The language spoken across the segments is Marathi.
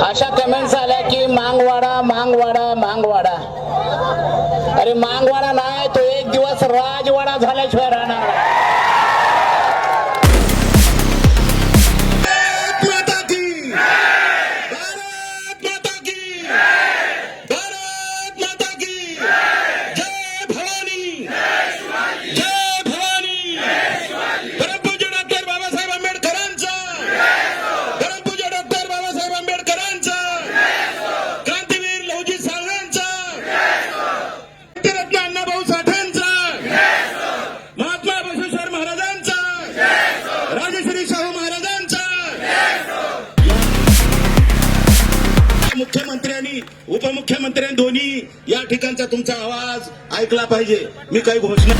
अशा कमेंट्स आल्या की मांगवाडा मांगवाडा मांगवाडा. अरे मांगवाडा नाही, तो एक दिवस राजवाडा झाल्याशिवाय राहणार नाही. मुख्यमंत्र्यांनी उपमुख्यमंत्र्यांनी दोन्ही या ठिकाणचा तुमचा आवाज ऐकला पाहिजे. मी काही घोषणा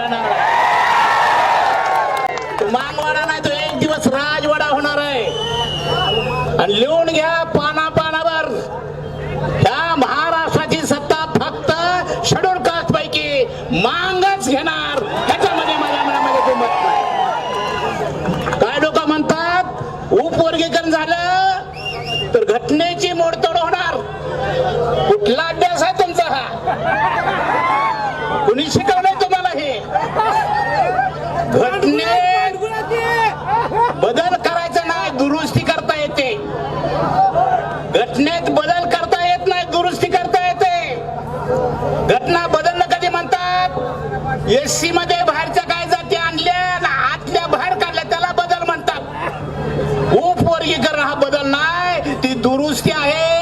राहणार आहे. तो मागवाडा नाही, तो एक दिवस राजवाडा होणार आहे. आणि लिहून घ्या पाना पानावर, ह्या महाराष्ट्राची सत्ता फक्त शेड्यूल कास्ट पैकी मांगच घेणार. ह्याच्यामध्ये माझ्या मनामध्ये दुमत नाही. काय लोक म्हणतात उपवर्गीकरण झालं तर घटनेची मोडतोड होणार. कुठला अभ्यास आहे तुमचा हा? कुणी शिकवलंय तुम्हाला हे? घटनेत बदल करायचा नाही, दुरुस्ती करता येते. घटनेत बदल करता येत नाही, दुरुस्ती करता येते. घटना बदलणं कधी म्हणतात? एससी मध्ये बाहेरच्या काय जाती आणल्या आतल्या बाहेर काढल्या त्याला बदल म्हणतात. उपवर्गीकरण हा बदल नाही, ती दुरुस्ती आहे.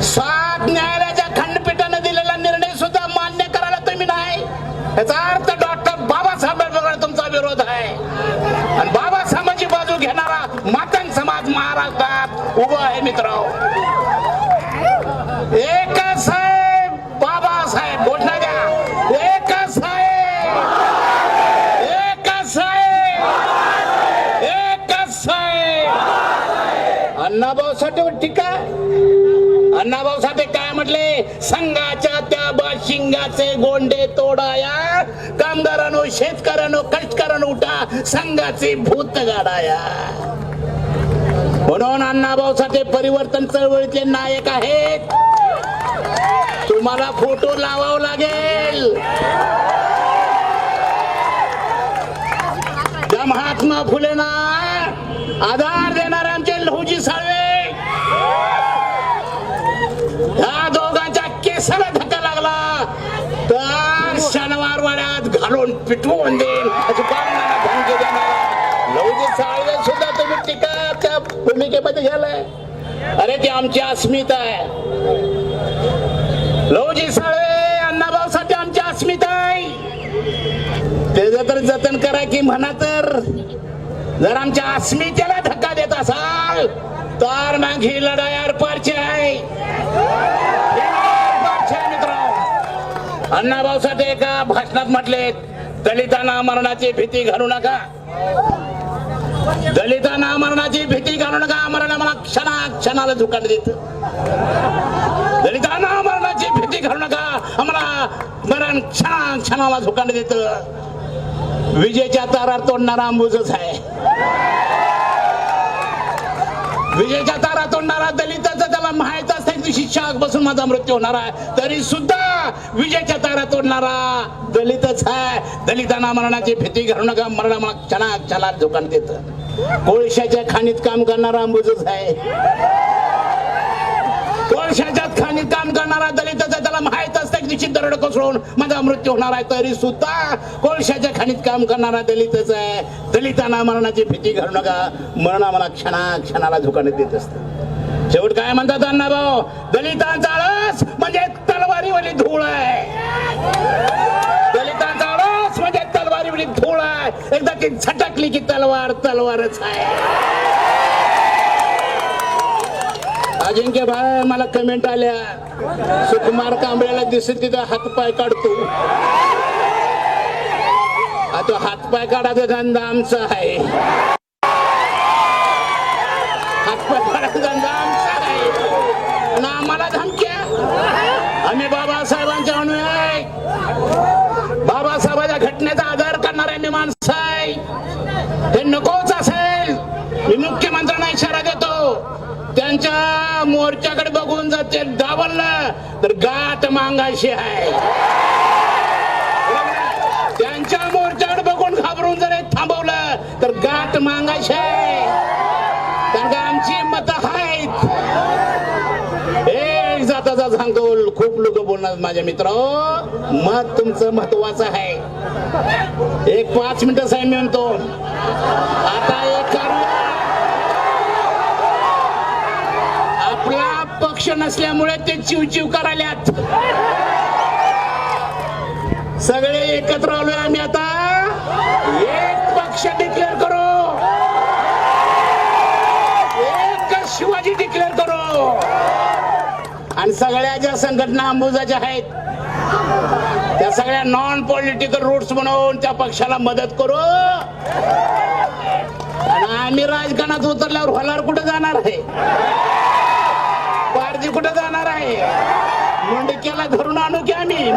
7 न्यायालयाच्या खंडपीठाने दिलेला निर्णय सुद्धा मान्य करायला तुम्ही नाही. याचा अर्थ डॉक्टर बाबासाहेब आंबेडकर तुमचा विरोध आहे. आणि बाबासाहेबांची बाजू घेणारा मातंग समाज महाराष्ट्रात उभा आहे. मित्र, एकच आहे बाबासाहेब, घोषणा द्या. एकच आहे, एकच आहे, एकच आहे. अण्णाभाऊ साठे टीका. अण्णाभाऊ साठे काय म्हटले? संघाच्या त्या बाशिंगाचे गोंडे तोडाया, कामगारांनो शेतकऱ्यांनो कष्टकऱ्यांनो उठा, संघाचे भूत गाडाया. म्हणून अण्णाभाऊ साठे परिवर्तन चळवळीतले नायक आहेत. तुम्हाला फोटो लावावं लागेल. त्या महात्मा फुलेंना आधार देणारे आमचे लहुजी साळवे, ह्या दोघांच्या केसाला धक्का लागला तर शनिवार वाड्यात घालून पिटवून देईल अशी बांधणारा धमकी देणारा लहुजी साळवे सुद्धा तुम्ही टीका त्या भूमिकेमध्ये घ्यालाय. अरे ती आमची अस्मिता आहे. लहुजी साळवे अण्णाभाऊ साठे आमची अस्मिता आहे. त्याचं तर जतन करा की म्हणा. तर जर आमच्या अस्मितेला धक्का देत असाल तर मग ही लढाई आरपारची आहे. मित्र, अण्णाभाऊ साठे एका भाषणात म्हटले, दलितांना मरणाची भीती घालू नका. दलितांना मरणाची भीती घालू नका. मरण मला क्षणाला झुकाट देत. दलितांना मरणाची भीती घालू नका, आम्हाला मरण क्षणाला झुकाट देत. विजेच्या तारा तोडणारा अंबुजच आहे. विजेच्या तारा तोडणारा दलिताचं त्याला माहित असतं दिवशी शाख बसून माझा मृत्यू होणार आहे, तरी सुद्धा विजेच्या तारा तोडणारा दलितच आहे. दलितांना मरणाची भीती घालू नका, मरण मला क्षणाला झुकाट देत. कोळशाच्या खाणीत काम करणारा अंबुजच आहे. कोळशाच्या खाणीत काम करणारा दलिताचा त्याला माहित असतं दिवशी दरड कोसळून माझा मृत्यू होणार आहे, तरी सुद्धा कोळशाच्या खाणीत काम करणारा दलितच आहे. दलितांना मरणाची भीती घालू नका, मरण आम्हाला क्षणाला झुकाट देत असतं. शेवट काय म्हणतात अण्णाभाऊ? दलितांचा आळस म्हणजे तलवारीवाली धूळ आहे. दलितांचा आळस म्हणजे तलवारीवाली धूळ आहे. एकदा ती झटकली की तलवारच आहे. अजिंक्य भाई मला कमेंट आल्या, सुकुमार कांबळेला दिसेल तिथं हातपाय काढतो. आता हातपाय काढायचा धंदा आमचा आहे. हातपाय काढायचा धंदा आमचा आहे ना. आम्हाला धमक्या. आम्ही बाबासाहेबांच्या अनुयायी, बाबासाहेबांच्या घटनेचा आदर करणारे मी माणसं आहे. हे नकोच असेल. मी मुख्यमंत्र्यांना इशारा देतो, त्यांच्या मोर्चाकडे बघून जर ते डावललं तर गाठ मागायची आहे. त्यांच्या मोर्चाकडे बघून घाबरून जर थांबवलं तर गाठ मागायची आहे. कारण का आमची मत आहेत. एक जाताचा सांगतो, खूप लोक बोलणार माझ्या मित्र, मत तुमचं महत्वाचं आहे. एक 5 मिनिटं साहेब मी म्हणतो. आता एक आपला पक्ष नसल्यामुळे ते चिवचिव करायल्यात. सगळे एकत्र आलोय आम्ही. आता एक पक्ष डिक्लेअर करू, एक शिवाजी डिक्लेअर करू. आणि सगळ्या ज्या संघटना अंबुजाच्या आहेत त्या सगळ्या नॉन पॉलिटिकल रूट्स म्हणून त्या पक्षाला मदत करू. आणि आम्ही राजकारणात उतरल्यावर होलार कुठे जाणार आहे, पारजी कुठे जाणार आहे, मुंडकेला धरून आणू की आम्ही.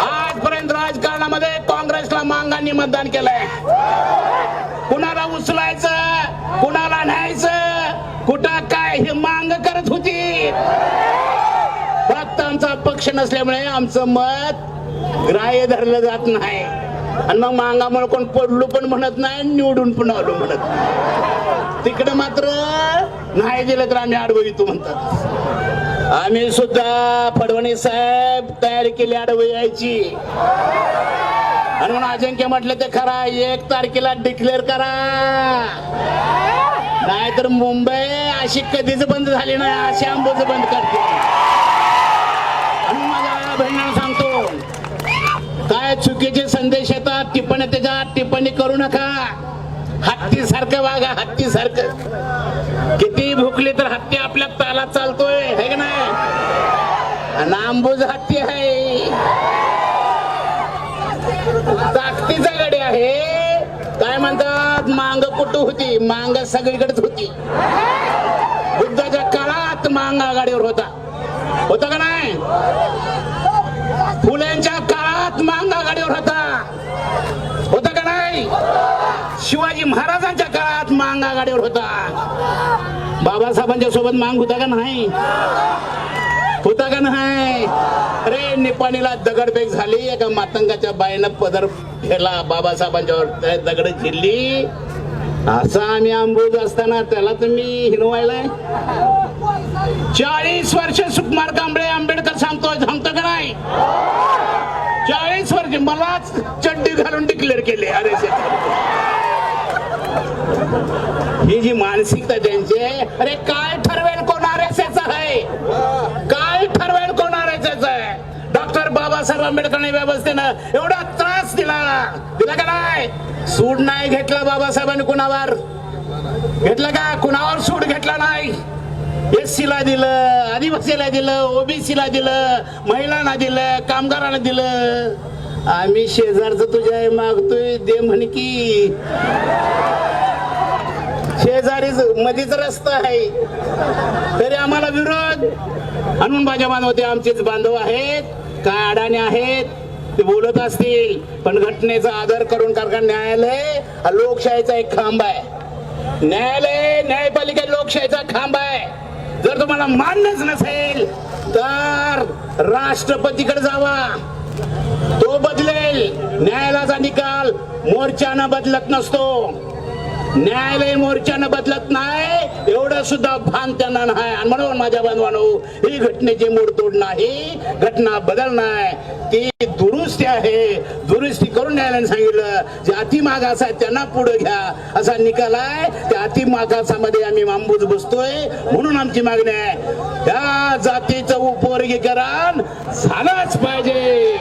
आजपर्यंत राजकारणामध्ये काँग्रेसला मांगांनी मतदान केलंय. कुणाला उचलायचं, कुणाला न्यायचं, कुठं काय हे मांग करत होती. फक्त आमचा पक्ष नसल्यामुळे आमचं मत ग्राह्य धरलं जात नाही. आणि मग मांगामुळे कोण पडलो पण म्हणत नाही, निवडून पण आलो म्हणत नाही. तिकडे मात्र नाही दिलं तर आम्ही आडवं येतो म्हणतात. आम्ही सुद्धा फडणवीस साहेब तयारी केली आडवं यायची. आणि म्हणून अजिंक्य म्हटलं ते खरा, 1 तारखेला डिक्लेअर करा, नाहीतर मुंबई अशी कधीच बंद झाली नाही, अशी आंबोज बंद करते. आणि माझ्या बहिणीला सांगतो, काय चुकीचे संदेश येतात, टिप्पणी त्याच्यात टिप्पणी करू नका. हत्ती सारखं वागा, हत्ती सारखं. किती भुकली तर हत्ती आपल्या तालात चालतोय, है का नाही. आणि आंबूज हत्ती आहे, ताकदीचा गडी आहे. काय म्हणतात, मांग कुठं होती, मांग सगळीकडेच होती. बुद्धाच्या काळात मांग आघाडीवर होता का नाही. फुल्यांच्या काळात मांग आघाडीवर होता का नाही. शिवाजी महाराजांच्या काळात मांग आघाडीवर होता. बाबासाहेबांच्या सोबत मांग होता का नाही, होता का नाही. अरे निपाणीला दगडफेक झाली, एका मातंगाच्या बाईनं पदर फेला बाबासाहेबांच्यावर, दगड झिल्ली. असं आम्ही आंबोज असताना त्याला तुम्ही हिनवायलाय. 40 वर्ष सुकुमार कांबळे आंबेडकर सांगतो का नाही. 40 वर्ष मलाच चड्डी घालून डिक्लेअर केले. अरे ही जी मानसिकता त्यांची, अरे काय ठरवेल कोण RSS आहे, काय ठरवेल कोण RSS आहे. डॉक्टर बाबासाहेब आंबेडकरांनी व्यवस्थेनं एवढा त्रास दिला का नाही. सूड नाही घेतला बाबासाहेबांनी, कुणावर घेतला का, कुणावर सूड घेतला नाही. SC ला दिलं, आदिवासीला दिलं, OBC ला दिलं, महिलांना दिलं, कामगारांना दिलं. आम्ही शेजारचं तुझ्या मागतोय, दे म्हण की. शेजारी मधीच रस्ता आहे तरी आम्हाला विरोध. म्हणून माझ्या बांधव ते आमचेच बांधव आहेत, काय अडाणी आहेत ते बोलत असतील, पण घटनेचा आदर करून, कारण न्यायालय हा लोकशाहीचा एक खांब आहे. न्यायालय न्यायपालिका लोकशाहीचा खांब आहे. जर तुम्हाला मान्यच नसेल तर राष्ट्रपतीकडे जावा, तो बदलेल. न्यायालयाचा निकाल मोर्चानं बदलत नसतो, न्यायालय मोर्चानं बदलत नाही, एवढं सुद्धा भान त्यांना नाही. आणि म्हणून माझ्या बांधवांनो, ही घटनेची मोडतोड नाही, घटना बदल नाही, ती दुरुस्ती आहे. दुरुस्ती करून न्यायालयाने सांगितलं, जे अतिमागास आहे त्यांना पुढे घ्या, असा निकाल आहे. त्या अतिमागासामध्ये आम्ही आंबूज बसतोय. म्हणून आमची मागणी आहे, त्या जातीचं उपवर्गीकरण झालंच पाहिजे.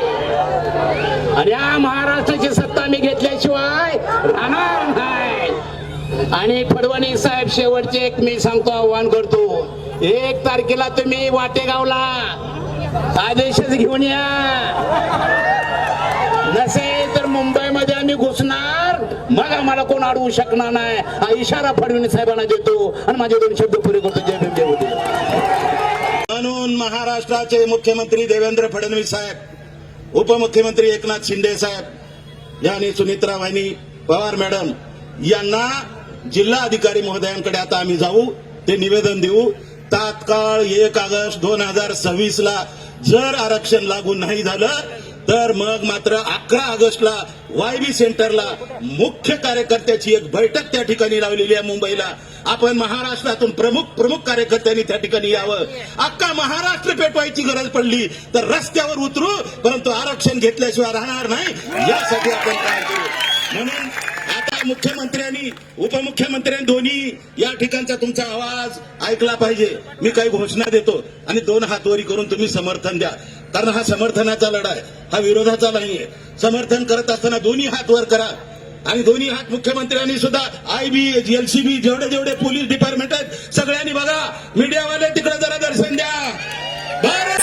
आणि या महाराष्ट्राची सत्ता मी घेतल्याशिवाय राहणार नाही. आणि फडणवीस साहेब, शेवटचे एक मी सांगतो, आव्हान करतो, 1 तारखेला तुम्ही वाटेगावला आदेशच घेऊन या, नसेल तर मुंबईमध्ये आम्ही घुसणार, मग आम्हाला कोण अडवू शकणार नाही. हा इशारा फडणवीस साहेबांना देतो आणि माझे 2 शब्द पुरे करतो. जय भीम, जय मोदी. म्हणून महाराष्ट्राचे मुख्यमंत्री देवेंद्र फडणवीस साहेब, उपमुख्यमंत्री एकनाथ शिंदे साहेब यांनी सुनित्रा वाहिनी पवार मॅडम यांना जिल्हा अधिकारी महोदयांकडे आता आम्ही जाऊ, ते निवेदन देऊ. तात्काळ 1 ऑगस्ट 2026 ला जर आरक्षण लागू नाही झालं तर मग मात्र 11 ऑगस्टला YB सेंटरला मुख्य कार्यकर्त्याची एक बैठक त्या ठिकाणी लावलेली आहे मुंबईला. आपण महाराष्ट्रातून प्रमुख कार्यकर्त्यांनी त्या ठिकाणी यावं. अख्खा महाराष्ट्र पेटवायची गरज पडली तर रस्त्यावर उतरू, परंतु आरक्षण घेतल्याशिवाय राहणार नाही, यासाठी आपण काय करू. म्हणून आता मुख्यमंत्र्यांनी उपमुख्यमंत्र्यांनी दोन्ही या ठिकाणचा तुमचा आवाज ऐकला पाहिजे. मी काही घोषणा देतो आणि 2 हात वरी करून तुम्ही समर्थन द्या, कारण हा समर्थनाचा लढा आहे, हा विरोधाचा नाहीये. समर्थन करत असताना दोन्ही हात वर करा आणि दोन्ही हात मुख्यमंत्र्यांनी सुद्धा IB LCB जेवढे पोलीस डिपार्टमेंट आहेत सगळ्यांनी बघा, मीडियावाले तिकडे जरा दर्शन द्या. भारत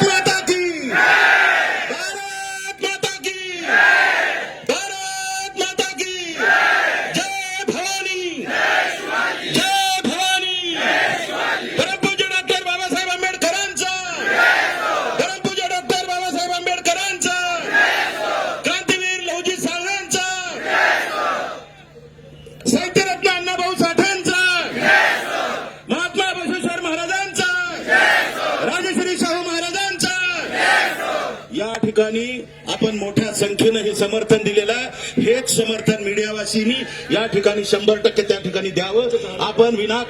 माता की ठिकाणी आपण मोठ्या संख्येनं हे समर्थन दिलेलं आहे. हेच समर्थन मीडियावासींनी या ठिकाणी 100% त्या ठिकाणी द्यावं. आपण विनाकारण